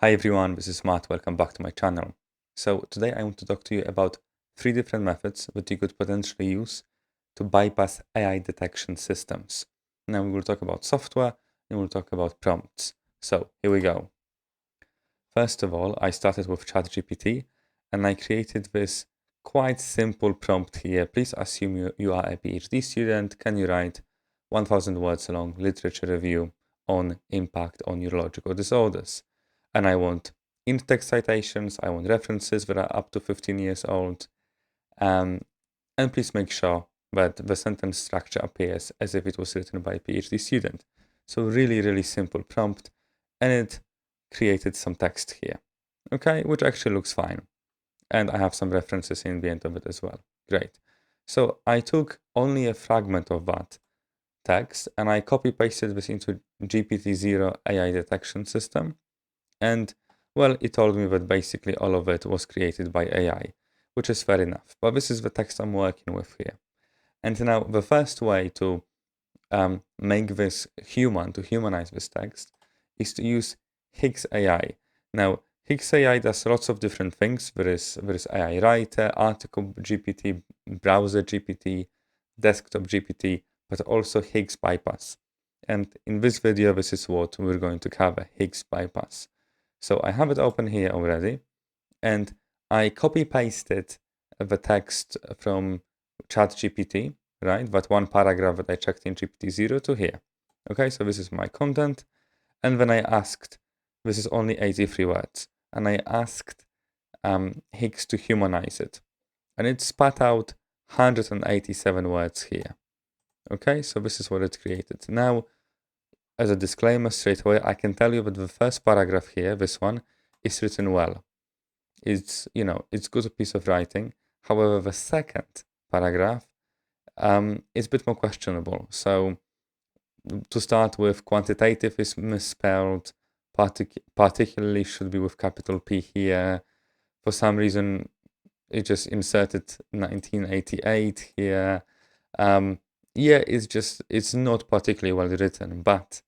Hi everyone, this is Matt. Welcome back to my channel. So today I want to talk to you about 3 different methods that you could potentially use to bypass AI detection systems. Now we will talk about software and we'll talk about prompts. So here we go. First of all, I started with ChatGPT and I created this quite simple prompt here. Please assume you are a PhD student. Can you write 1000 words long literature review on impact on neurological disorders? And I want in-text citations, I want references that are up to 15 years old, and please make sure that the sentence structure appears as if it was written by a PhD student. So really simple prompt, and it created some text here, okay, which actually looks fine. And I have some references in the end of it as well. Great. So I took only a fragment of that text and I copy-pasted this into GPT-0 AI detection system. And well, it told me that basically all of it was created by AI, which is fair enough. But this is the text I'm working with here. And now the first way to make this human, to humanize this text, is to use Higgs AI. Now, Higgs AI does lots of different things. There is AI Writer, Article GPT, Browser GPT, Desktop GPT, but also Higgs Bypass. And in this video, this is what we're going to cover, Higgs Bypass. So I have it open here already, and I copy-pasted the text from ChatGPT, right? That one paragraph that I checked in GPT-0 to here. Okay, so this is my content. And then I asked, this is only 83 words, and I asked Higgs to humanize it. And it spat out 187 words here. Okay, so this is what it created. Now, as a disclaimer straight away, I can tell you that the first paragraph here, this one, is written well. It's, it's good piece of writing. However, the second paragraph is a bit more questionable. So to start with, quantitative is misspelled, particularly should be with capital P here. For some reason, it just inserted 1988 here. Yeah, it's not particularly well written, but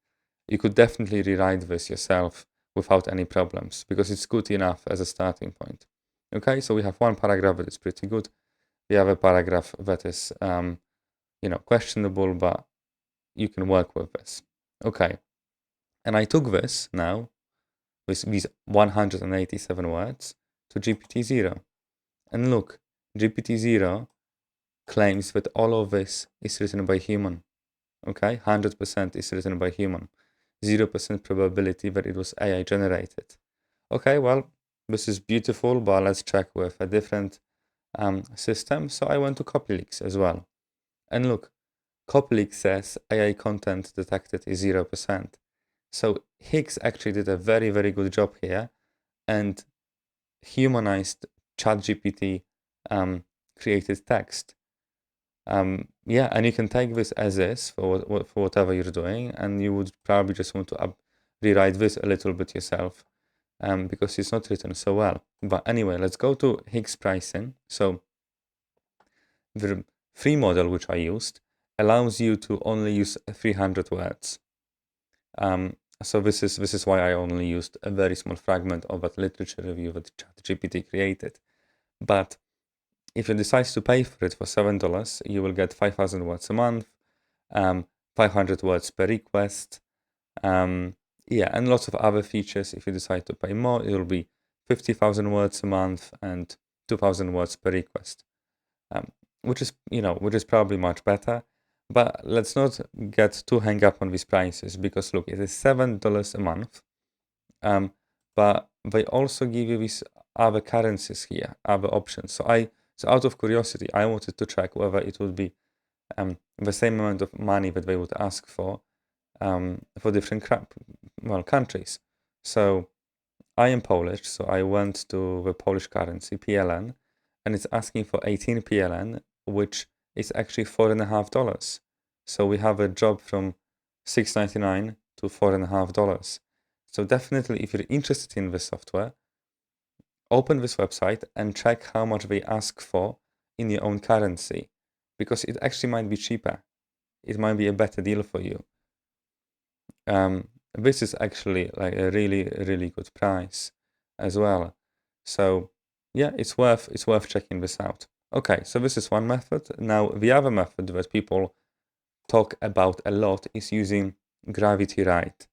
you could definitely rewrite this yourself without any problems because it's good enough as a starting point. Okay, so we have one paragraph that is pretty good. The other paragraph that is, questionable, but you can work with this. Okay, and I took this now, with these 187 words, to GPT-0. And look, GPT-0 claims that all of this is written by human. Okay, 100% is written by human. 0% probability that it was AI generated. Okay, well, this is beautiful, but let's check with a different system. So I went to CopyLeaks as well. And look, CopyLeaks says AI content detected is 0%. So Higgs actually did a very good job here and humanized ChatGPT created text. Yeah, and you can take this as is for whatever you're doing, and you would probably just want to rewrite this a little bit yourself because it's not written so well. But anyway, let's go to Higgs pricing. So the free model which I used allows you to only use 300 words. So this is why I only used a very small fragment of that literature review that ChatGPT created. But if you decide to pay for it for $7, you will get 5,000 words a month, 500 words per request. Yeah, and lots of other features. If you decide to pay more, it will be 50,000 words a month and 2,000 words per request, which is probably much better. But let's not get too hung up on these prices because look, it is $7 a month. But they also give you these other currencies here, other options. So out of curiosity, I wanted to check whether it would be the same amount of money that they would ask for different countries. So I am Polish, so I went to the Polish currency, PLN, and it's asking for 18 PLN, which is actually $4.50. So we have a drop from $6.99 to $4.50. So definitely, if you're interested in this software, open this website and check how much they ask for in your own currency, because it actually might be cheaper. It might be a better deal for you. this is actually like a really, really good price as well. So yeah, it's worth checking this out. Okay, so this is one method. Now the other method that people talk about a lot is using Gravity Write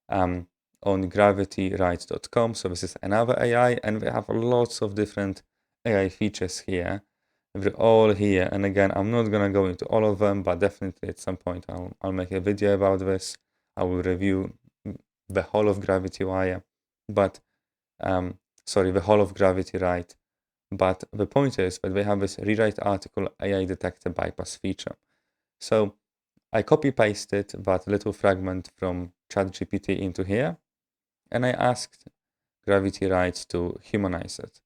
on gravitywrite.com. So this is another AI, and we have lots of different AI features here. They're all here, and again, I'm not gonna go into all of them, but definitely at some point I'll make a video about this. I will review the whole of Gravity Wire, but the whole of Gravity Write. But the point is that we have this rewrite article AI detector bypass feature. So I copy pasted that little fragment from ChatGPT into here, and I asked Gravity Write to humanize it.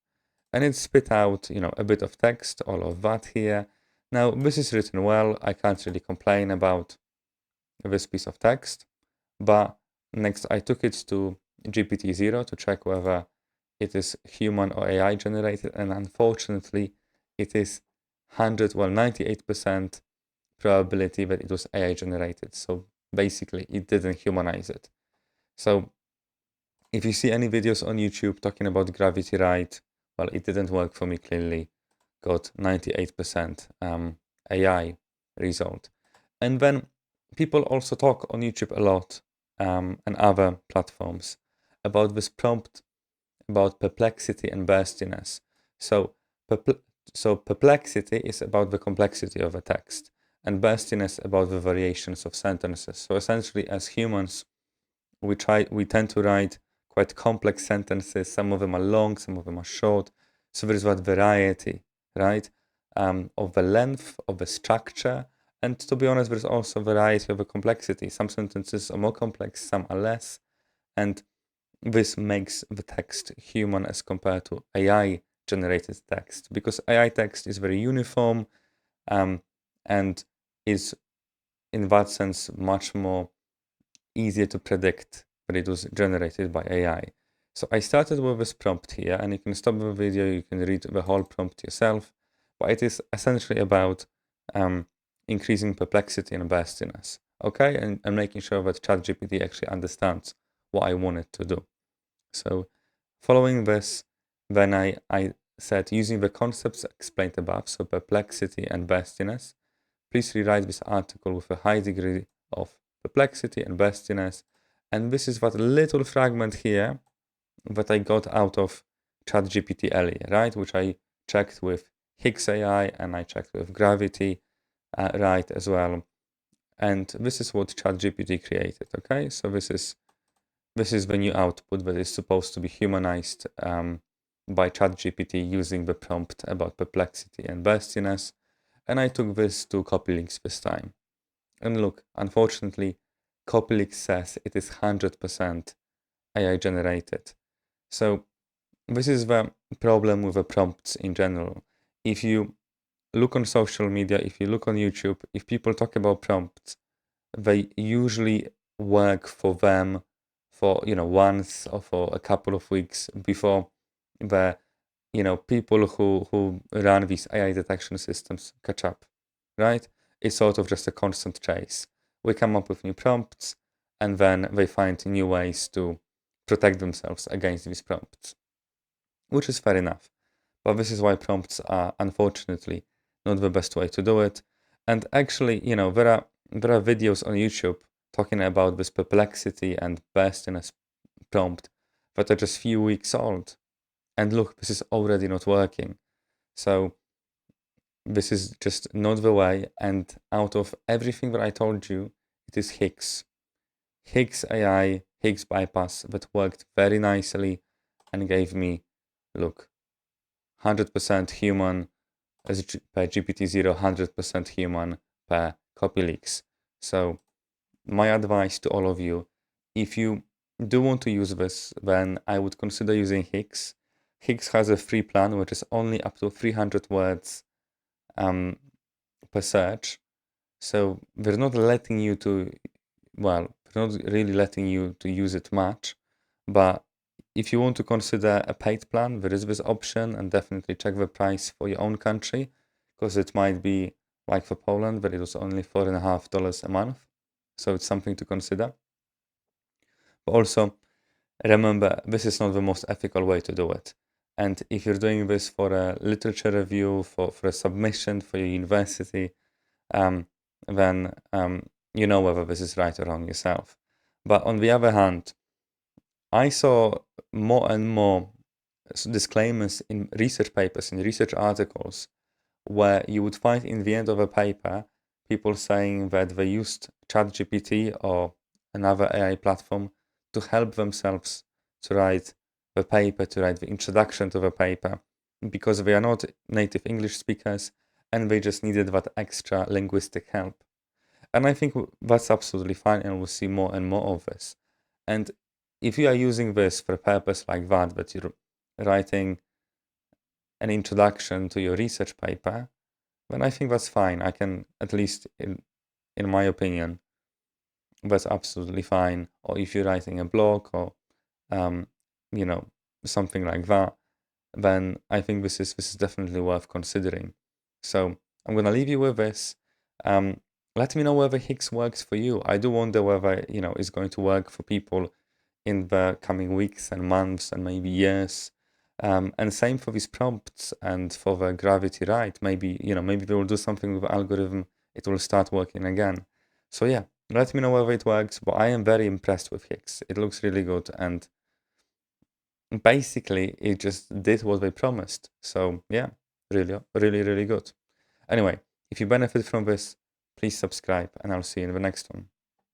And it spit out, a bit of text, all of that here. Now, this is written well. I can't really complain about this piece of text. But next, I took it to GPT-0 to check whether it is human or AI generated. And unfortunately, it is 98% probability that it was AI generated. So basically, it didn't humanize it. So if you see any videos on YouTube talking about Gravity Write, well, it didn't work for me clearly. Got 98% AI result. And then people also talk on YouTube a lot and other platforms about this prompt about perplexity and burstiness. So, perplexity is about the complexity of a text, and burstiness about the variations of sentences. So essentially, as humans, we tend to write quite complex sentences. Some of them are long, some of them are short. So there is that variety, right? Of the length, of the structure, and to be honest, there's also variety of the complexity. Some sentences are more complex, some are less, and this makes the text human as compared to AI generated text, because AI text is very uniform and is in that sense much more easier to predict that it was generated by AI. So I started with this prompt here, and you can stop the video, you can read the whole prompt yourself, but it is essentially about increasing perplexity and burstiness, okay? And making sure that ChatGPT actually understands what I want it to do. So following this, then I said, using the concepts explained above, so perplexity and burstiness, please rewrite this article with a high degree of perplexity and burstiness. And this is that little fragment here that I got out of ChatGPT earlier, right? Which I checked with Higgs AI and I checked with Gravity Write as well. And this is what ChatGPT created, okay? So this is the new output that is supposed to be humanized by ChatGPT using the prompt about perplexity and burstiness. And I took this to CopyLinks this time. And look, unfortunately, CopyLinks says it is 100% AI generated. So this is the problem with the prompts in general. If you look on social media, if you look on YouTube, if people talk about prompts, they usually work for them for once or for a couple of weeks before the people who run these AI detection systems catch up, right? It's sort of just a constant chase. We come up with new prompts, and then they find new ways to protect themselves against these prompts, which is fair enough. But this is why prompts are unfortunately not the best way to do it. And actually, there are videos on YouTube talking about this perplexity and burstiness prompt that are just few weeks old. And look, this is already not working. So this is just not the way. And out of everything that I told you, it is Higgs AI, Higgs bypass that worked very nicely and gave me, look, 100% human as per GPT-0, 100% human per CopyLeaks. So my advice to all of you, if you do want to use this, then I would consider using Higgs. Higgs has a free plan, which is only up to 300 words per search. So they're not letting you to, they're not really letting you to use it much. But if you want to consider a paid plan, there is this option, and definitely check the price for your own country, because it might be like for Poland, but it was only $4.50 a month. So it's something to consider. But also, remember, this is not the most ethical way to do it. And if you're doing this for a literature review, for a submission for your university, then you know whether this is right or wrong yourself. But on the other hand, I saw more and more disclaimers in research papers, in research articles, where you would find in the end of a paper people saying that they used ChatGPT or another AI platform to help themselves to write the paper, to write the introduction to the paper, because they are not native English speakers and they just needed that extra linguistic help. And I think that's absolutely fine, and we'll see more and more of this. And if you are using this for a purpose like that you're writing an introduction to your research paper, then I think that's fine. I can, at least in my opinion, that's absolutely fine. Or if you're writing a blog or um, you know, something like that, then I think this is definitely worth considering. So I'm gonna leave you with this. Let me know whether Higgs works for you. I do wonder whether it's going to work for people in the coming weeks and months and maybe years. And same for these prompts and for the gravity right. Maybe maybe they will do something with the algorithm. It will start working again. So yeah, let me know whether it works. But I am very impressed with Higgs. It looks really good, and basically it just did what they promised. So yeah, really, really, really good. Anyway, if you benefit from this, please subscribe, and I'll see you in the next one.